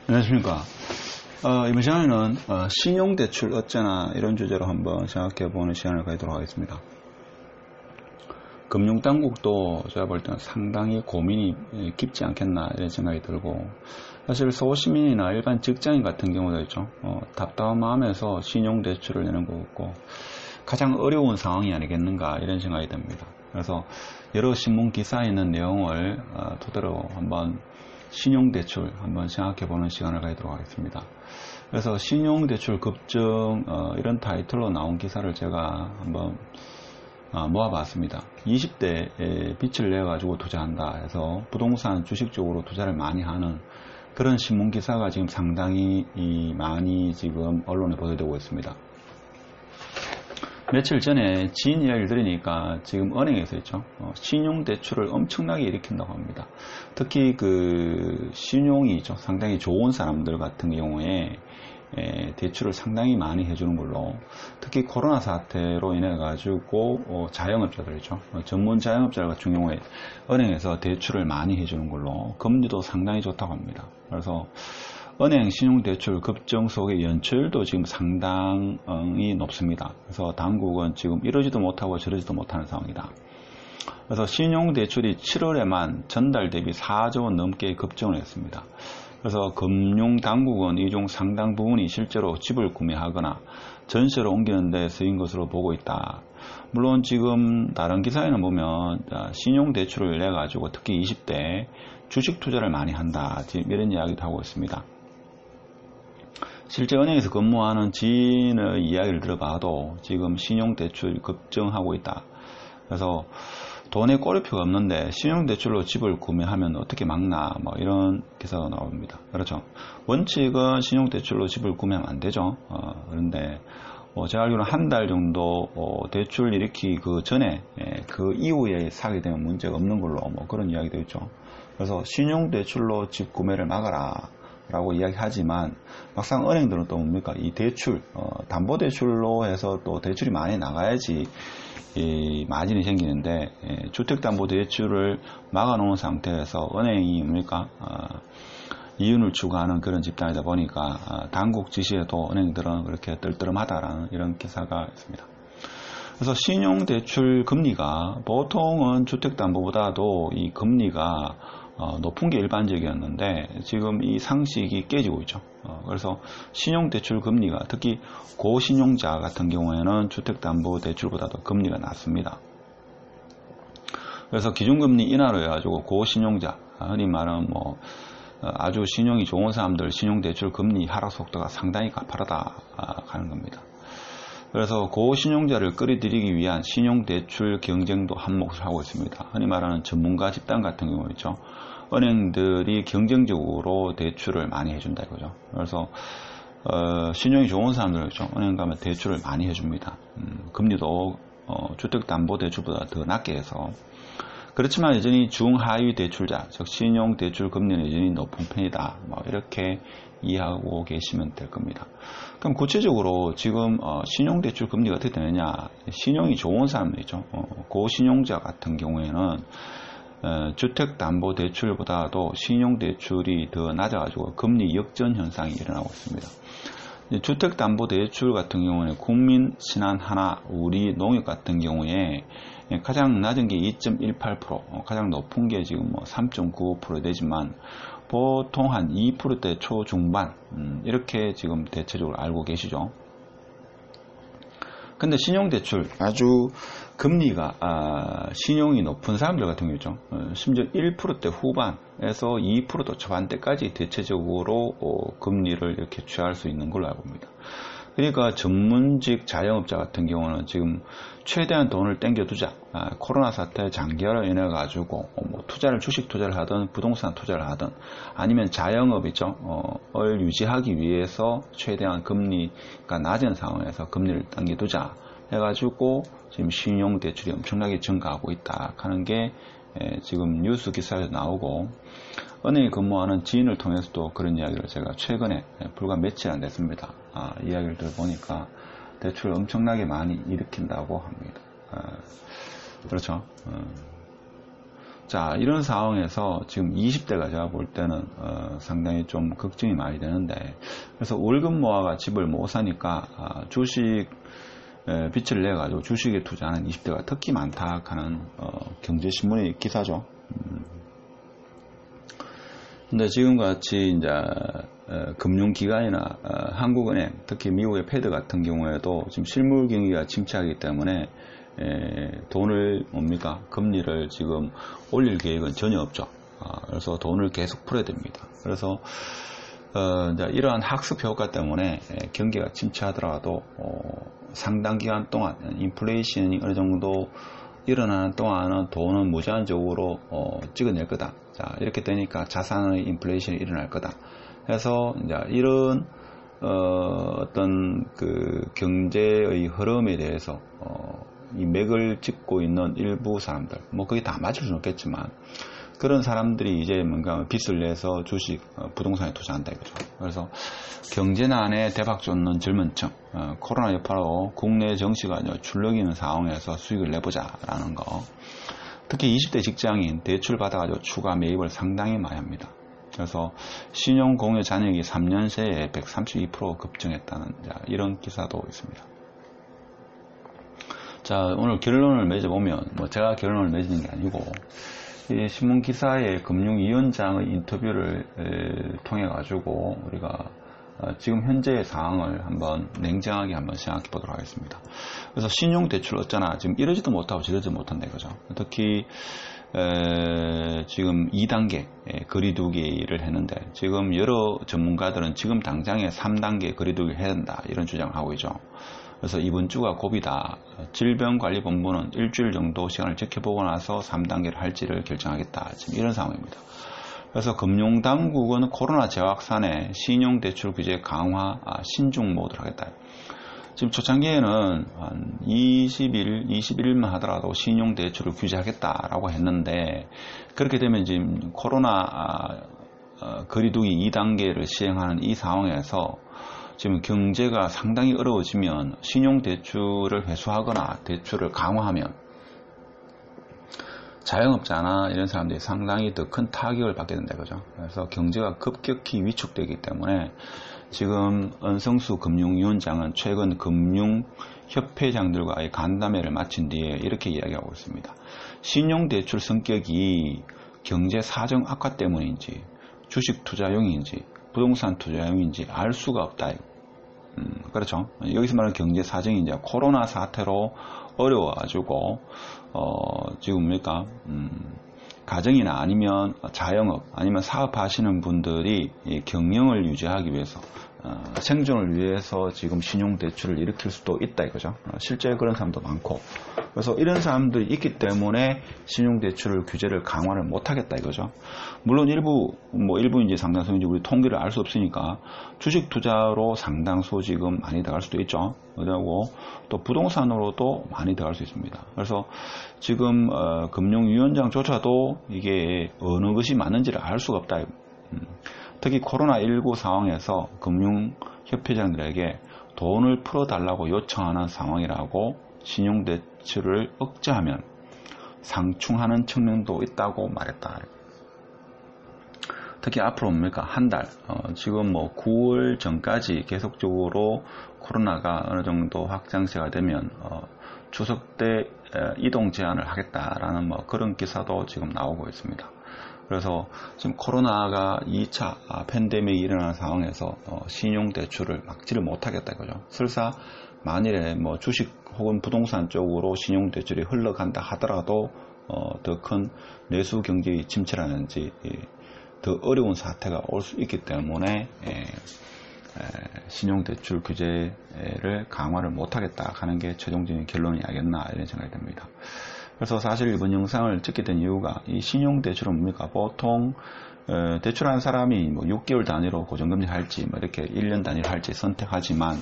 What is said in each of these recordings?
안녕하십니까. 이번 시간에는 신용대출 어쩌나 이런 주제로 한번 생각해보는 시간을 가지도록 하겠습니다. 금융당국도 제가 볼 때는 상당히 고민이 깊지 않겠나 이런 생각이 들고, 사실 소시민이나 일반 직장인 같은 경우도 있죠. 답답한 마음에서 신용대출을 내는 것 같고 가장 어려운 상황이 아니겠는가 이런 생각이 듭니다. 그래서 여러 신문 기사에 있는 내용을 토대로 한번 신용대출 한번 생각해보는 시간을 가지도록 하겠습니다. 그래서 신용대출 급증 이런 타이틀로 나온 기사를 제가 한번 모아봤습니다. 20대에 빚을 내가지고 투자한다 해서 부동산 주식 쪽으로 투자를 많이 하는 그런 신문 기사가 지금 상당히 많이 지금 언론에 보도되고 있습니다. 며칠 전에 지인 이야기를 들으니까 지금 은행에서 있죠. 신용대출을 엄청나게 일으킨다고 합니다. 특히 그 신용이 있죠. 상당히 좋은 사람들 같은 경우에 대출을 상당히 많이 해주는 걸로, 특히 코로나 사태로 인해 가지고 자영업자들이죠. 전문 자영업자들 같은 경우에 은행에서 대출을 많이 해주는 걸로 금리도 상당히 좋다고 합니다. 그래서 은행 신용대출 급증 속의 연체율도 지금 상당히 높습니다. 그래서 당국은 지금 이러지도 못하고 저러지도 못하는 상황이다. 그래서 신용대출이 7월에만 전달 대비 4조 원 넘게 급증을 했습니다. 그래서 금융당국은 이 중 상당 부분이 실제로 집을 구매하거나 전세로 옮기는 데 쓰인 것으로 보고 있다. 물론 지금 다른 기사에는 보면 신용대출을 내가지고 특히 20대 주식 투자를 많이 한다, 지금 이런 이야기도 하고 있습니다. 실제 은행에서 근무하는 지인의 이야기를 들어봐도 지금 신용대출이 급증하고 있다. 그래서 돈에 꼬리표가 없는데 신용대출로 집을 구매하면 어떻게 막나, 뭐 이런 기사가 나옵니다. 그렇죠. 원칙은 신용대출로 집을 구매하면 안 되죠. 그런데 제가 알기로는 한 달 정도 대출 일으키기 그 전에 그 이후에 사게 되면 문제가 없는 걸로 뭐 그런 이야기도 있죠. 그래서 신용대출로 집 구매를 막아라 라고 이야기하지만 막상 은행들은 또 뭡니까? 이 대출, 담보대출로 해서 또 대출이 많이 나가야지 이 마진이 생기는데, 주택담보대출을 막아놓은 상태에서 은행이 뭡니까? 이윤을 추구하는 그런 집단이다 보니까 당국 지시에도 은행들은 그렇게 떨떠름하다라는 이런 기사가 있습니다. 그래서 신용대출 금리가 보통은 주택담보보다도 이 금리가 높은 게 일반적이었는데 지금 이 상식이 깨지고 있죠. 그래서 신용대출 금리가 특히 고신용자 같은 경우에는 주택담보대출보다도 금리가 낮습니다. 그래서 기준금리 인하로 해가지고 고신용자, 흔히 말하는 뭐 아주 신용이 좋은 사람들 신용대출 금리 하락 속도가 상당히 가파르다 하는 겁니다. 그래서 고신용자를 끌어들이기 위한 신용대출 경쟁도 한몫을 하고 있습니다. 흔히 말하는 전문가 집단 같은 경우 있죠. 은행들이 경쟁적으로 대출을 많이 해준다 이거죠. 그래서 신용이 좋은 사람들 있죠. 은행 가면 대출을 많이 해줍니다. 금리도 주택담보대출보다 더 낮게 해서. 그렇지만 여전히 중하위 대출자, 즉 신용대출 금리는 여전히 높은 편이다. 뭐 이렇게 이해하고 계시면 될 겁니다. 그럼 구체적으로 지금 신용대출 금리가 어떻게 되느냐? 신용이 좋은 사람들이죠. 고신용자 같은 경우에는 주택담보대출보다도 신용대출이 더 낮아가지고 금리 역전 현상이 일어나고 있습니다. 주택담보대출 같은 경우는 국민신한하나, 우리농협 같은 경우에 가장 낮은 게 2.18%, 가장 높은 게 지금 뭐 3.95% 되지만 보통 한 2%대 초중반 이렇게 지금 대체적으로 알고 계시죠. 근데 신용대출 아주 금리가 신용이 높은 사람들 같은 경우죠. 심지어 1%대 후반에서 2% 초반대까지 대체적으로 금리를 이렇게 취할 수 있는 걸로 알고 있습니다. 그러니까 전문직 자영업자 같은 경우는 지금 최대한 돈을 땡겨두자. 코로나 사태 장기화로 인해 가지고 뭐 투자를 주식 투자를 하든 부동산 투자를 하든 아니면 자영업이죠. 을 유지하기 위해서 최대한 금리가 낮은 상황에서 금리를 당겨두자 해가지고 지금 신용대출이 엄청나게 증가하고 있다 하는 게 지금 뉴스 기사에서 나오고, 은행에 근무하는 지인을 통해서도 그런 이야기를 제가 최근에 불과 며칠 안 됐습니다. 이야기를 들어보니까 대출을 엄청나게 많이 일으킨다고 합니다. 그렇죠. 자, 이런 상황에서 지금 20대가 제가 볼 때는 상당히 좀 걱정이 많이 되는데, 그래서 월급 모아가 집을 못 사니까 주식 빚을 내 가지고 주식에 투자하는 20대가 특히 많다 하는 경제신문의 기사죠. 근데 지금같이 이제 금융기관이나 한국은행, 특히 미국의 패드 같은 경우에도 지금 실물 경기가 침체하기 때문에 돈을 금리를 지금 올릴 계획은 전혀 없죠. 그래서 돈을 계속 풀어야 됩니다. 그래서 이제 이러한 학습 효과 때문에 경기가 침체하더라도 상당 기간 동안 인플레이션이 어느 정도 일어나는 동안은 돈은 무제한적으로 찍어낼 거다. 자, 이렇게 되니까 자산의 인플레이션이 일어날 거다. 해서 이제 이런 어떤 그 경제의 흐름에 대해서 이 맥을 짚고 있는 일부 사람들, 뭐 그게 다 맞을 수는 없겠지만 그런 사람들이 이제 뭔가 빚을 내서 주식, 부동산에 투자한다 이거죠. 그래서 경제난에 대박 쫓는 젊은 층, 코로나 여파로 국내 정시가 출렁이는 있는 상황에서 수익을 내보자라는 거. 특히 20대 직장인 대출 받아가지고 추가 매입을 상당히 많이 합니다. 그래서 신용공여 잔액이 3년 새에 132% 급증했다는 이런 기사도 있습니다. 자, 오늘 결론을 맺어보면, 뭐 제가 결론을 맺는 게 아니고, 이 신문 기사의 금융위원장의 인터뷰를 통해 가지고 우리가 지금 현재의 상황을 한번 냉정하게 한번 생각해 보도록 하겠습니다. 그래서 신용대출 어쩌나 지금 이러지도 못하고 저러지도 못한다 이거죠. 특히 지금 2단계 거리두기를 했는데 지금 여러 전문가들은 지금 당장에 3단계 거리두기를 해야 된다 이런 주장을 하고 있죠. 그래서 이번 주가 고비다. 질병관리본부는 일주일 정도 시간을 지켜보고 나서 3단계를 할지를 결정하겠다. 지금 이런 상황입니다. 그래서 금융당국은 코로나 재확산에 신용대출 규제 강화 신중 모드를 하겠다. 지금 초창기에는 한 21일만 하더라도 신용대출을 규제하겠다라고 했는데 그렇게 되면 지금 코로나 거리두기 2단계를 시행하는 이 상황에서 지금 경제가 상당히 어려워지면 신용대출을 회수하거나 대출을 강화하면 자영업자나 이런 사람들이 상당히 더 큰 타격을 받게 된다 그죠. 그래서 경제가 급격히 위축되기 때문에 지금 은성수 금융위원장은 최근 금융협회장들과의 간담회를 마친 뒤에 이렇게 이야기하고 있습니다. 신용대출 성격이 경제 사정 악화 때문인지 주식 투자용인지 부동산 투자용인지 알 수가 없다. 그렇죠. 여기서 말하는 경제 사정이 이제 코로나 사태로 어려워가지고 지금 뭡니까 가정이나 아니면 자영업 아니면 사업하시는 분들이 경영을 유지하기 위해서 생존을 위해서 지금 신용대출을 일으킬 수도 있다 이거죠. 실제 그런 사람도 많고 그래서 이런 사람들이 있기 때문에 신용대출 규제를 강화를 못하겠다 이거죠. 물론 일부인지 상당수인지 우리 통계를 알 수 없으니까 주식 투자로 상당수 지금 많이 들어갈 수도 있죠. 그리고 또 부동산으로도 많이 들어갈 수 있습니다. 그래서 지금 금융위원장조차도 이게 어느 것이 맞는지를 알 수가 없다. 특히 코로나19 상황에서 금융협회장들에게 돈을 풀어달라고 요청하는 상황이라고 신용대출을 억제하면 상충하는 측면도 있다고 말했다. 특히 앞으로 뭡니까? 한 달, 지금 9월 전까지 계속적으로 코로나가 어느 정도 확장세가 되면 추석 때 이동 제한을 하겠다라는 그런 기사도 지금 나오고 있습니다. 그래서 지금 코로나가 2차 팬데믹이 일어나는 상황에서 신용대출을 막지를 못하겠다 이거죠. 설사 만일에 주식 혹은 부동산 쪽으로 신용대출이 흘러간다 하더라도 더 큰 내수 경제의 침체라든지 더 어려운 사태가 올 수 있기 때문에 신용대출 규제를 강화를 못하겠다 하는 게 최종적인 결론이 아니겠나 이런 생각이 듭니다. 그래서 사실 이번 영상을 찍게 된 이유가 이 신용대출은 뭡니까? 보통 대출한 사람이 6개월 단위로 고정금리 할지 이렇게 1년 단위로 할지 선택하지만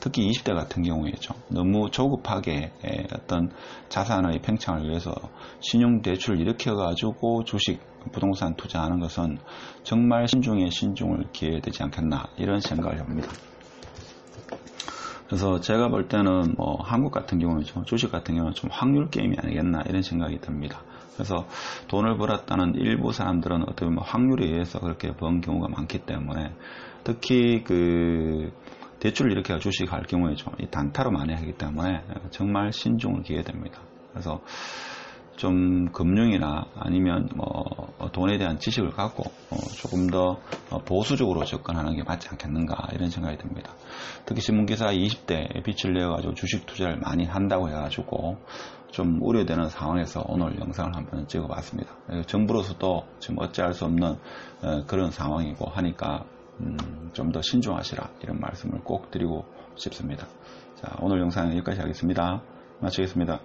특히 20대 같은 경우에죠. 너무 조급하게 어떤 자산의 팽창을 위해서 신용대출을 일으켜가지고 주식, 부동산 투자하는 것은 정말 신중에 신중을 기해야 되지 않겠나 이런 생각을 합니다. 그래서 제가 볼 때는 한국 같은 경우는 주식 같은 경우는 좀 확률 게임이 아니겠나 이런 생각이 듭니다. 그래서 돈을 벌었다는 일부 사람들은 어떻게 보면 확률에 의해서 그렇게 번 경우가 많기 때문에, 특히 그 대출을 이렇게 주식할 경우에 좀 단타로 많이 하기 때문에 정말 신중을 기해야 됩니다. 그래서 좀 금융이나 아니면 뭐 돈에 대한 지식을 갖고 조금 더 보수적으로 접근하는 게 맞지 않겠는가, 이런 생각이 듭니다. 특히 신문기사 20대에 빛을 내어가지고 주식 투자를 많이 한다고 해가지고 좀 우려되는 상황에서 오늘 영상을 한번 찍어봤습니다. 정부로서도 지금 어찌할 수 없는 그런 상황이고 하니까 좀 더 신중하시라, 이런 말씀을 꼭 드리고 싶습니다. 자, 오늘 영상 여기까지 하겠습니다. 마치겠습니다.